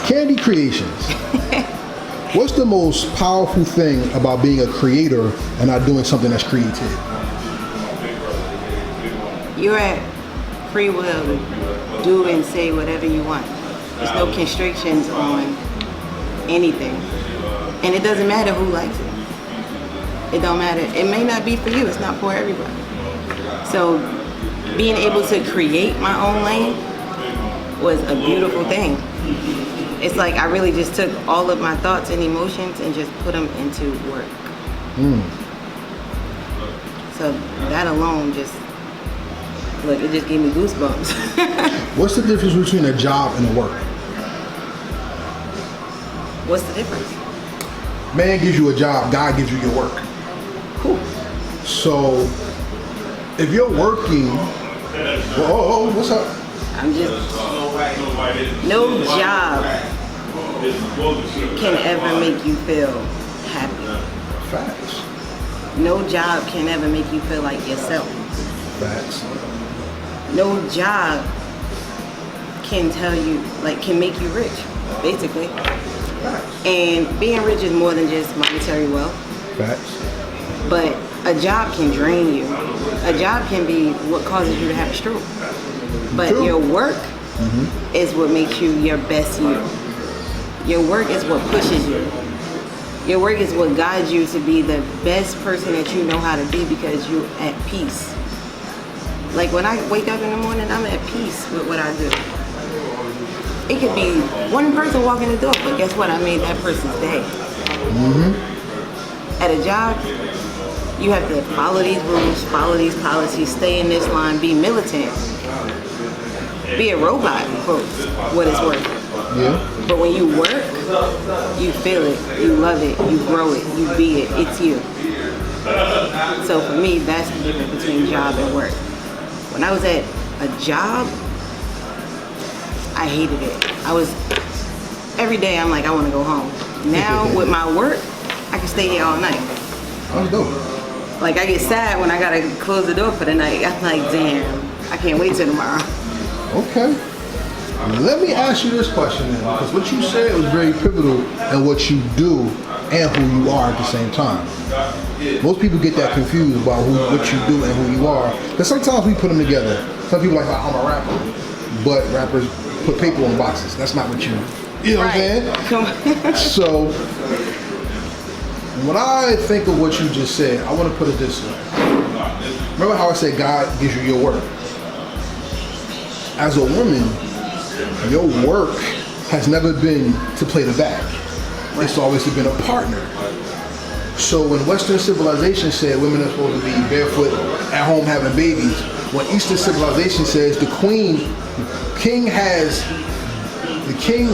Kandie Kreationz. What's the most powerful thing about being a creator and not doing something that's creative? You're at free will to do and say whatever you want. There's no constrictions on anything. And it doesn't matter who likes it. It don't matter. It may not be for you. It's not for everybody. So being able to create my own lane was a beautiful thing. It's like I really just took all of my thoughts and emotions and just put them into work. So that alone just, look, it just gave me goosebumps. What's the difference between a job and a work? What's the difference? Man gives you a job, God gives you your work. Cool. So if you're working, whoa, what's up? I'm just, no job can ever make you feel happy. Facts. No job can ever make you feel like yourself. Facts. No job can tell you, like, can make you rich, basically. Facts. And being rich is more than just monetary wealth. Facts. But a job can drain you. A job can be what causes you to have a stroke. But True. your work is what makes you your best you. Your work is what pushes you. Your work is what guides you to be the best person that you know how to be because you're at peace. Like when I wake up in the morning, I'm at peace with what I do. It could be one person walking the door, but guess what? I made that person's day. At a job, you have to follow these rules, follow these policies, stay in this line, be militant, be a robot for what it's worth. Yeah. But when you work, you feel it, you love it, you grow it, you be it, it's you. So for me, that's the difference between job and work. When I was at a job, I hated it. Every day I'm like, I want to go home. Now with my work, I can stay here all night. That's dope. Like I get sad when I gotta close the door for the night. I'm like, damn, I can't wait till tomorrow. Okay. Let me ask you this question then, because what you said was very pivotal in what you do and who you are at the same time. Most people get that confused about what you do and who you are, because sometimes we put them together. Some people are like, I'm a rapper, but rappers put paper on boxes. That's not what you know what I'm saying? Come on. So, when I think of what you just said, I want to put it this way. Remember how I said God gives you your work? As a woman, your work has never been to play the back. It's always been a partner. So when Western civilization said women are supposed to be barefoot at home having babies, when Eastern civilization says the king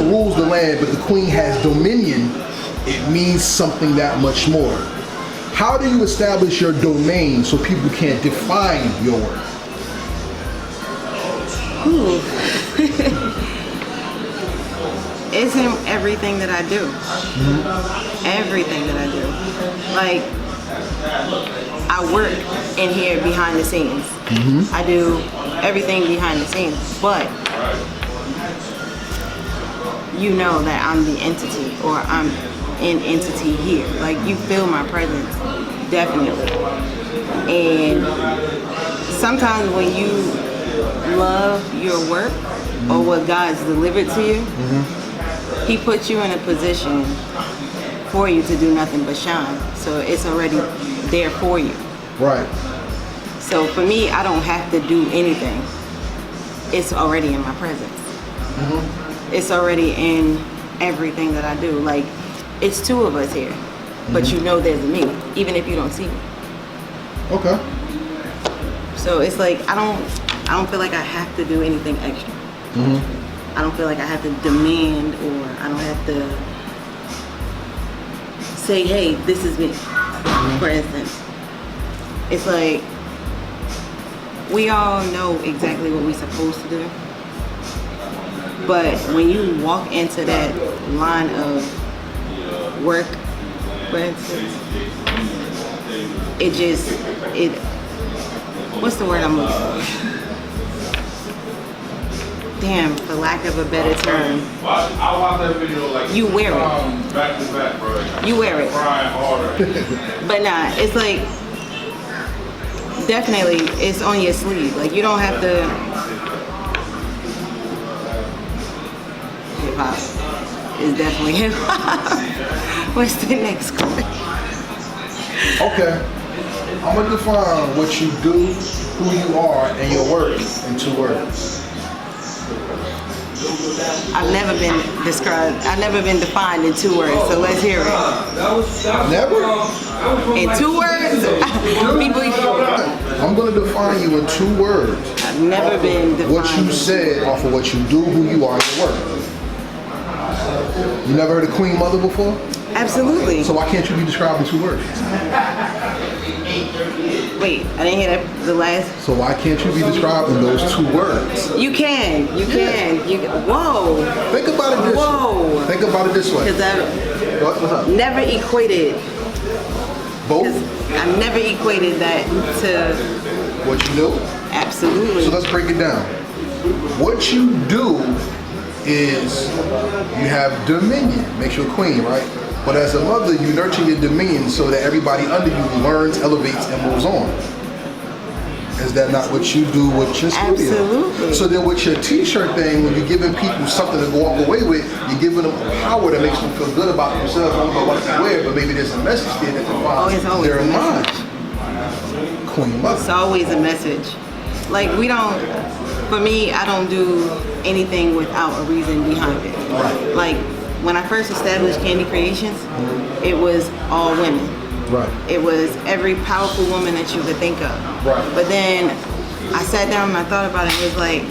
rules the land, but the queen has dominion, it means something that much more. How do you establish your domain so people can't define your work? It's in everything that I do. Everything that I do. Like, I work in here behind the scenes. I do everything behind the scenes, but you know that I'm the entity, or I'm an entity here. Like, you feel my presence, definitely. And sometimes when you love your work or what God's delivered to you, He puts you in a position for you to do nothing but shine. So it's already there for you. Right. So for me, I don't have to do anything. It's already in my presence. It's already in everything that I do. Like, it's two of us here, but you know there's me, even if you don't see me. Okay. So it's like, I don't feel like I have to do anything extra. I don't feel like I have to demand, or I don't have to say, hey, this is me, for instance. It's like, we all know exactly what we're supposed to do. But when you walk into that line of work, for instance, what's the word I'm looking for? damn, for lack of a better term, you wear it. You wear it. But nah, it's like, definitely, it's on your sleeve. Like, you don't have to. Hip hop is definitely hip hop. What's the next question? Okay. I'm gonna define what you do, who you are, and your work in 2 words. I've never been defined in 2 words, so let's hear it. Never? In 2 words? I'm gonna define you in 2 words. I've never been defined. What you said off of what you do, who you are, and your work. You never heard of Queen Mother before? Absolutely. So why can't you be described in 2 words? Wait, I didn't hear that, the last. So why can't you be described in those 2 words? You can. Whoa. Think about it this way. Think about it this way. Because I've What's up? never equated. Both? I've never equated that to. What you do? Absolutely. So let's break it down. What you do is you have dominion. Makes you a queen, right? But as a mother, you nurture your dominion so that everybody under you learns, elevates, and moves on. Is that not what you do with your studio? Absolutely. So then with your t-shirt thing, when you're giving people something to walk away with, you're giving them a power that makes them feel good about themselves, not about what they wear, but maybe there's a message there that defines their minds. Queen Mother. It's always a message. Like, for me, I don't do anything without a reason behind it. Right. Like, when I first established Kandie Kreationz, it was all women. Right. It was every powerful woman that you could think of. Right. But then I sat down and I thought about it. It was like,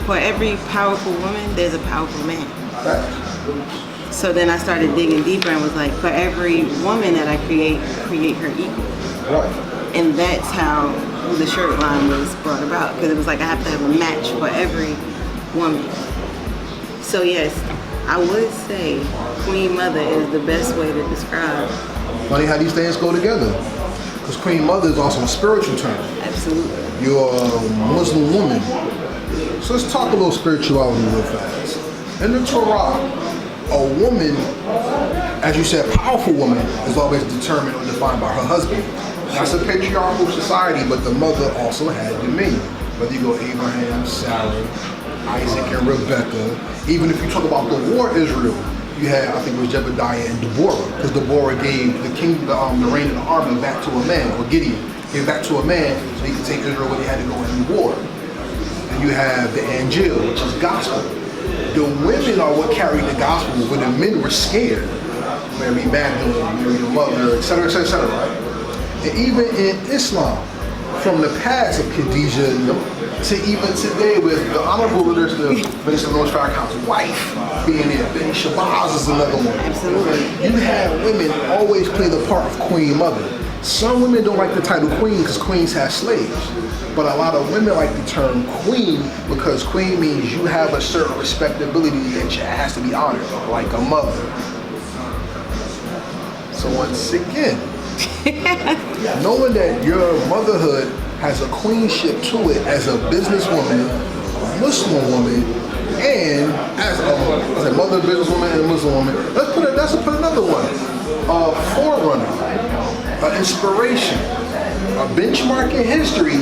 for every powerful woman, there's a powerful man. Right. So then I started digging deeper and was like, for every woman that I create her equal. Right. And that's how the shirt line was brought about, because it was like I have to have a match for every woman. So yes, I would say Queen Mother is the best way to describe. Funny how these things go together. Because Queen Mother is also a spiritual term. Absolutely. You're a Muslim woman. So let's talk a little spirituality real fast. In the Torah, a woman, as you said, powerful woman, is always determined or defined by her husband. That's a patriarchal society, but the mother also had dominion. Whether you go Abraham, Sarah, Isaac, and Rebecca. Even if you talk about the war Israel, you had, I think it was Jebediah and Deborah, because Deborah gave the reign of the army back to a man, or Gideon gave back to a man so he could take Israel when they had to go into war. And you have the Angel, which is gospel. The women are what carried the gospel when the men were scared. Mary Magdalene, Mary the Mother, etc., etc., right? And even in Islam, from the past of Khadijah to even today with the Honorable Minister of North Farrakhan's wife being there, Benny Shabazz is another one. Absolutely. You have women always play the part of Queen Mother. Some women don't like the title Queen because queens have slaves. But a lot of women like the term Queen because Queen means you have a certain respectability that has to be honored, like a mother. So once again, knowing that your motherhood has a queenship to it as a businesswoman, a Muslim woman, and as a mother, businesswoman, and a Muslim woman, let's put another one. A forerunner, an inspiration, a benchmark in history,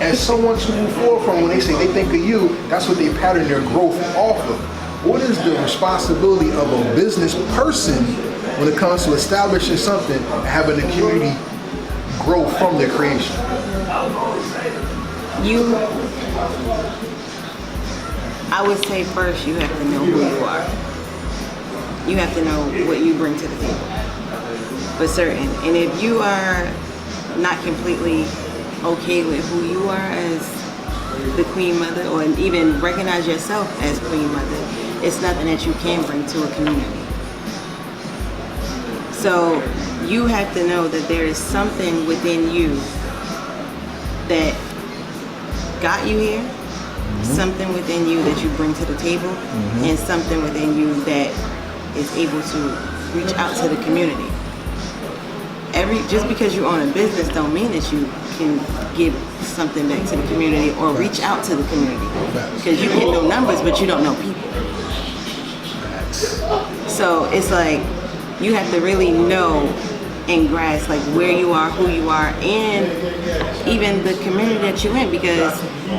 as someone to move forward from. When they say they think of you, that's what they pattern their growth off of. What is the responsibility of a business person when it comes to establishing something and having the community grow from their creation? I would say first you have to know who you are. You have to know what you bring to the table, for certain. And if you are not completely okay with who you are as the Queen Mother, or even recognize yourself as Queen Mother, it's nothing that you can bring to a community. So you have to know that there is something within you that got you here, something within you that you bring to the table, and something within you that is able to reach out to the community. just because you own a business don't mean that you can give something back to the community or reach out to the community. Because you can know numbers, but you don't know people. So it's like you have to really know and grasp like where you are, who you are, and even the community that you're in, because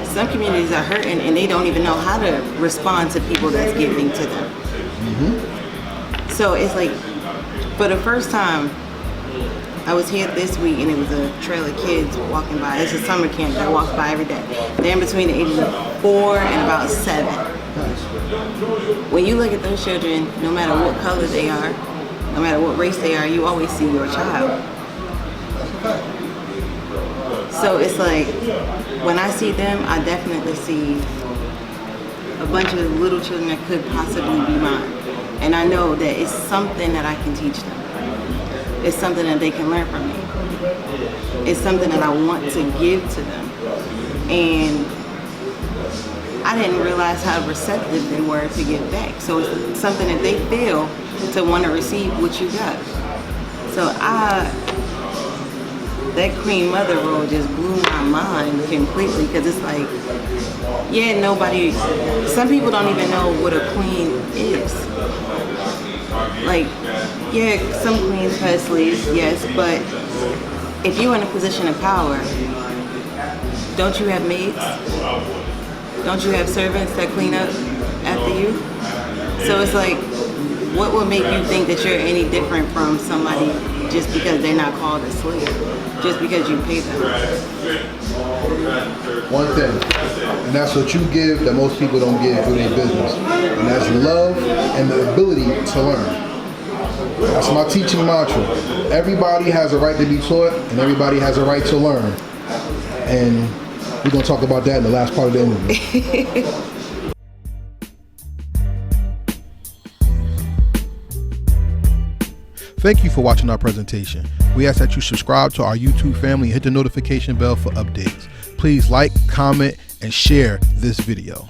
some communities are hurting and they don't even know how to respond to people that's giving to them. So it's like, for the first time, I was here this week and it was a trail of kids walking by. It's a summer camp that walks by every day. They're in between the ages of 4 and about 7. When you look at those children, no matter what color they are, no matter what race they are, you always see your child. So it's like, when I see them, I definitely see a bunch of little children that could possibly be mine. And I know that it's something that I can teach them. It's something that they can learn from me. It's something that I want to give to them. And I didn't realize how receptive they were to give back. So it's something that they feel to want to receive what you got. So that Queen Mother role just blew my mind completely, because it's like, yeah, some people don't even know what a queen is. Like, yeah, some queens have sleeves, yes, but if you're in a position of power, don't you have maids? Don't you have servants that clean up after you? So it's like, what will make you think that you're any different from somebody just because they're not called a slave? Just because you pay them? One thing, and that's what you give that most people don't give through their business, and that's love and the ability to learn. That's my teaching mantra. Everybody has a right to be taught, and everybody has a right to learn. And we're going to talk about that in the last part of the interview. Thank you for watching our presentation. We ask that you subscribe to our YouTube family and hit the notification bell for updates. Please like, comment, and share this video.